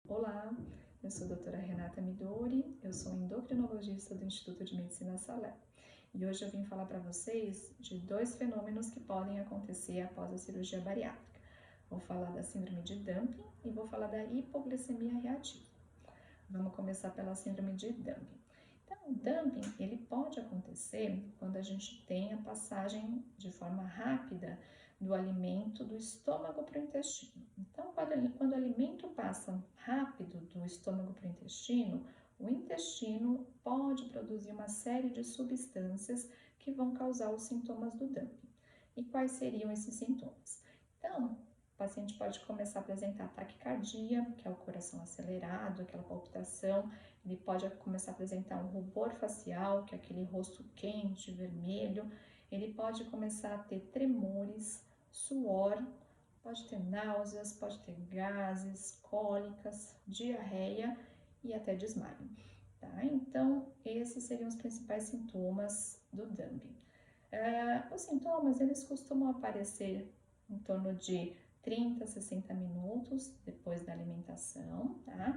Olá, eu sou a doutora Renata Midori, eu sou endocrinologista do Instituto de Medicina Salé e hoje eu vim falar para vocês de dois fenômenos que podem acontecer após a cirurgia bariátrica. Vou falar da síndrome de Dumping e vou falar da hipoglicemia reativa. Vamos começar pela síndrome de Dumping. Então, o dumping, ele pode acontecer quando a gente tem a passagem de forma rápida do alimento do estômago para o intestino. Então, quando o alimento passa rápido do estômago para o intestino pode produzir uma série de substâncias que vão causar os sintomas do dumping. E quais seriam esses sintomas? Então, o paciente pode começar a apresentar taquicardia, que é o coração acelerado, aquela palpitação. Ele pode começar a apresentar um rubor facial, que é aquele rosto quente, vermelho. Ele pode começar a ter tremores, suor, pode ter náuseas, pode ter gases, cólicas, diarreia e até desmaio. Tá? Então, esses seriam os principais sintomas do dumping. Os sintomas, eles costumam aparecer em torno de 30 a 60 minutos depois da alimentação, tá?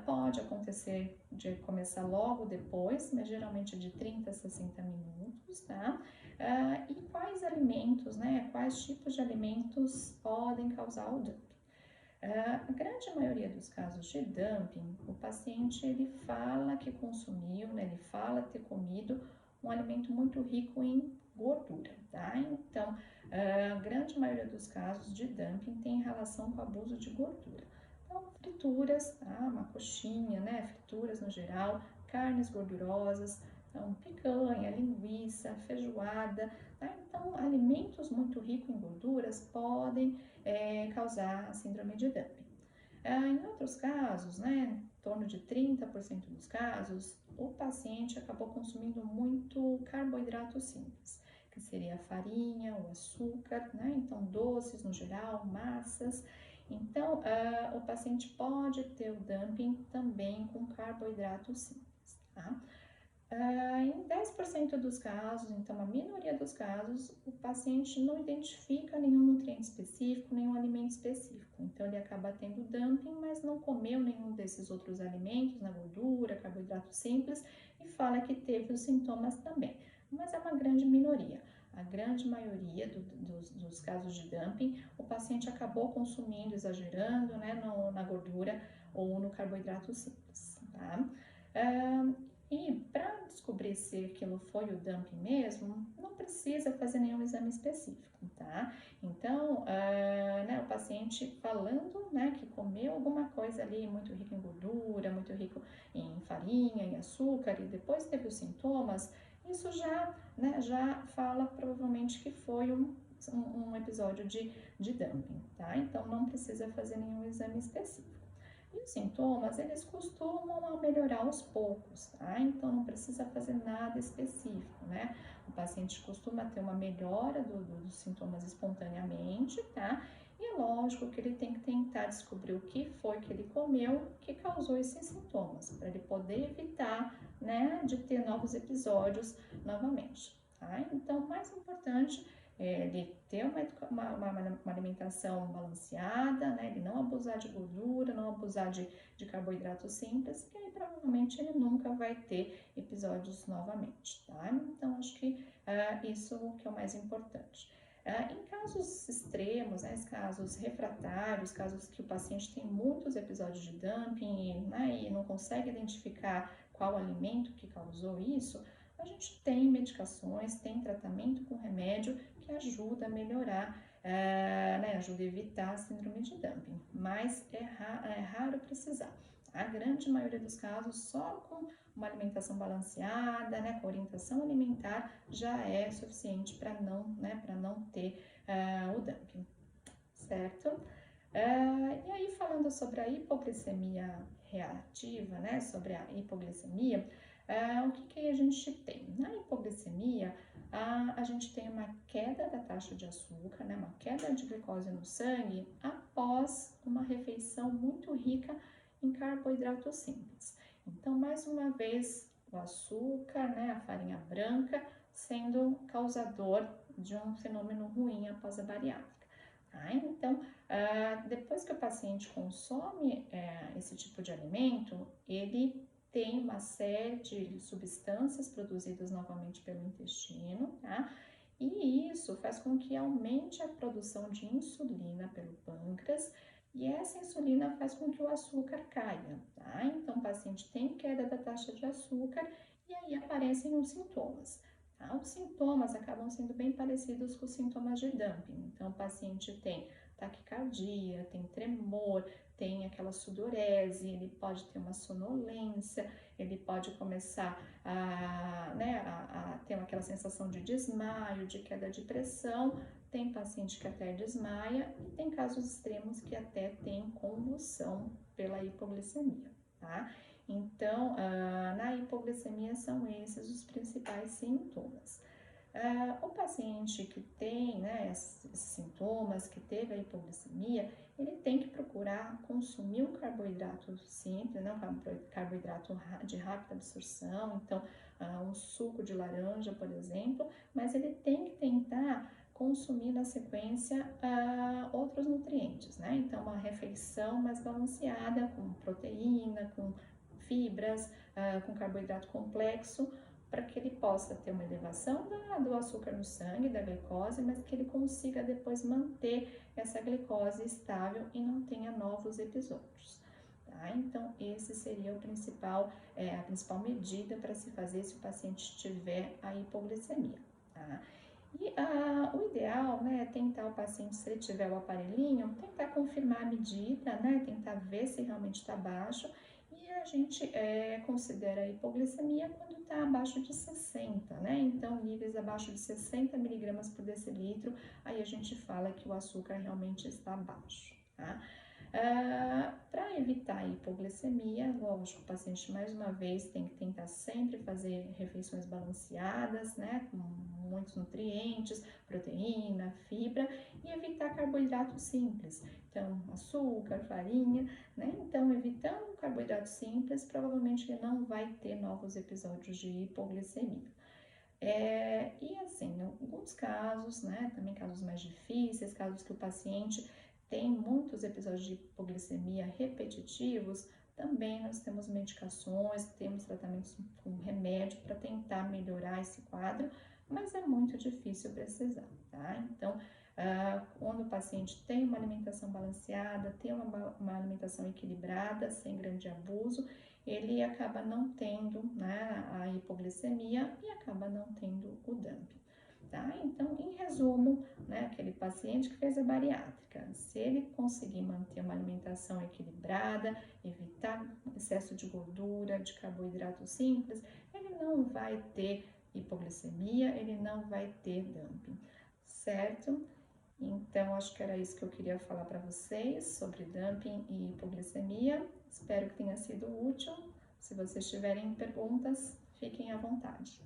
Pode acontecer de começar logo depois, mas geralmente de 30 a 60 minutos, tá? E quais alimentos, né? Quais tipos de alimentos podem causar o dumping? A grande maioria dos casos de dumping, o paciente ele fala que consumiu, né? Ele fala ter comido um alimento muito rico em gordura, tá? Então, a grande maioria dos casos de dumping tem relação com o abuso de gordura. Então, frituras, tá? Uma coxinha, né? Frituras no geral, carnes gordurosas, então picanha, linguiça, feijoada, tá? Então, alimentos muito ricos em gorduras podem causar a síndrome de dumping. Em outros casos, né, em torno de 30% dos casos, o paciente acabou consumindo muito carboidrato simples, que seria a farinha, o açúcar, né, então doces no geral, massas. Então, o paciente pode ter o dumping também com carboidrato simples, tá? Em 10% dos casos, então a minoria dos casos, o paciente não identifica nenhum nutriente específico, nenhum alimento específico. Então ele acaba tendo dumping, mas não comeu nenhum desses outros alimentos, na gordura, carboidrato simples, e fala que teve os sintomas também. Mas é uma grande minoria. A grande maioria dos casos de dumping, o paciente acabou consumindo, exagerando, né, na gordura ou no carboidrato simples, tá? E para descobrir se aquilo foi o dumping mesmo, não precisa fazer nenhum exame específico, tá? Então, né, o paciente falando, né, que comeu alguma coisa ali muito rica em gordura, muito rico em farinha, em açúcar, e depois teve os sintomas, isso já, né, já fala provavelmente que foi um episódio de dumping, tá? Então, não precisa fazer nenhum exame específico. E os sintomas, eles costumam melhorar aos poucos, tá? Então, não precisa fazer nada específico, né? O paciente costuma ter uma melhora dos sintomas espontaneamente, tá? E é lógico que ele tem que tentar descobrir o que foi que ele comeu que causou esses sintomas, para ele poder evitar, né, de ter novos episódios novamente, tá? Então, o mais importante ele ter uma alimentação balanceada, né? Ele não abusar de gordura, não abusar de carboidrato simples, que aí provavelmente ele nunca vai ter episódios novamente, tá? Então, acho que isso que é o mais importante. Em casos extremos, né, casos refratários, casos que o paciente tem muitos episódios de dumping, né, e não consegue identificar qual alimento que causou isso, a gente tem medicações, tem tratamento com remédio que ajuda a melhorar, né, ajuda a evitar a síndrome de dumping, mas é raro precisar. A grande maioria dos casos, só com uma alimentação balanceada, né, com orientação alimentar, já é suficiente para não ter o dumping, certo? E aí, falando sobre a hipoglicemia reativa, né, sobre a hipoglicemia, o que a gente tem? Na hipoglicemia, a gente tem uma queda da taxa de açúcar, né, uma queda de glicose no sangue após uma refeição muito rica em carboidratos simples. Então, mais uma vez, o açúcar, né, a farinha branca, sendo causador de um fenômeno ruim após a bariátrica. Tá? Então, Depois que o paciente consome esse tipo de alimento, ele tem uma série de substâncias produzidas novamente pelo intestino, tá? E isso faz com que aumente a produção de insulina pelo pâncreas, e essa insulina faz com que o açúcar caia, tá? Então, o paciente tem queda da taxa de açúcar e aí aparecem os sintomas. Tá? Os sintomas acabam sendo bem parecidos com os sintomas de dumping. Então, o paciente tem taquicardia, tem tremor, tem aquela sudorese, ele pode ter uma sonolência, ele pode começar a ter aquela sensação de desmaio, de queda de pressão. Tem paciente que até desmaia e tem casos extremos que até tem convulsão pela hipoglicemia, tá? Então, na hipoglicemia são esses os principais sintomas. O paciente que tem, né, esses sintomas, que teve a hipoglicemia, ele tem que procurar consumir um carboidrato simples, né, um carboidrato de rápida absorção, então um suco de laranja, por exemplo, mas ele tem que tentar consumir na sequência outros nutrientes, né? Então, uma refeição mais balanceada, com proteína, com fibras, com carboidrato complexo, para que ele possa ter uma elevação do açúcar no sangue, da glicose, mas que ele consiga depois manter essa glicose estável e não tenha novos episódios. Tá? Então, esse seria a principal medida para se fazer se o paciente tiver a hipoglicemia. Tá? E o ideal, né, é tentar o paciente, se ele tiver o aparelhinho, tentar confirmar a medida, né, tentar ver se realmente está baixo. E a gente considera a hipoglicemia quando está abaixo de 60, né? Então, níveis abaixo de 60 miligramas por decilitro, aí a gente fala que o açúcar realmente está baixo, tá? Para evitar a hipoglicemia, lógico, o paciente mais uma vez tem que tentar sempre fazer refeições balanceadas, né, com muitos nutrientes, proteína, fibra, e evitar carboidratos simples, então açúcar, farinha, né, então evitando carboidratos simples, provavelmente ele não vai ter novos episódios de hipoglicemia. E assim, em alguns casos, né, também casos mais difíceis, casos que o paciente tem muitos episódios de hipoglicemia repetitivos, também nós temos medicações, temos tratamentos com remédio para tentar melhorar esse quadro, mas é muito difícil precisar, tá? Então, quando o paciente tem uma alimentação balanceada, tem uma alimentação equilibrada, sem grande abuso, ele acaba não tendo, né, a hipoglicemia e acaba não tendo o dumping. Tá? Então, em resumo, né, aquele paciente que fez a bariátrica, se ele conseguir manter uma alimentação equilibrada, evitar excesso de gordura, de carboidrato simples, ele não vai ter hipoglicemia, ele não vai ter dumping, certo? Então, acho que era isso que eu queria falar para vocês sobre dumping e hipoglicemia. Espero que tenha sido útil. Se vocês tiverem perguntas, fiquem à vontade.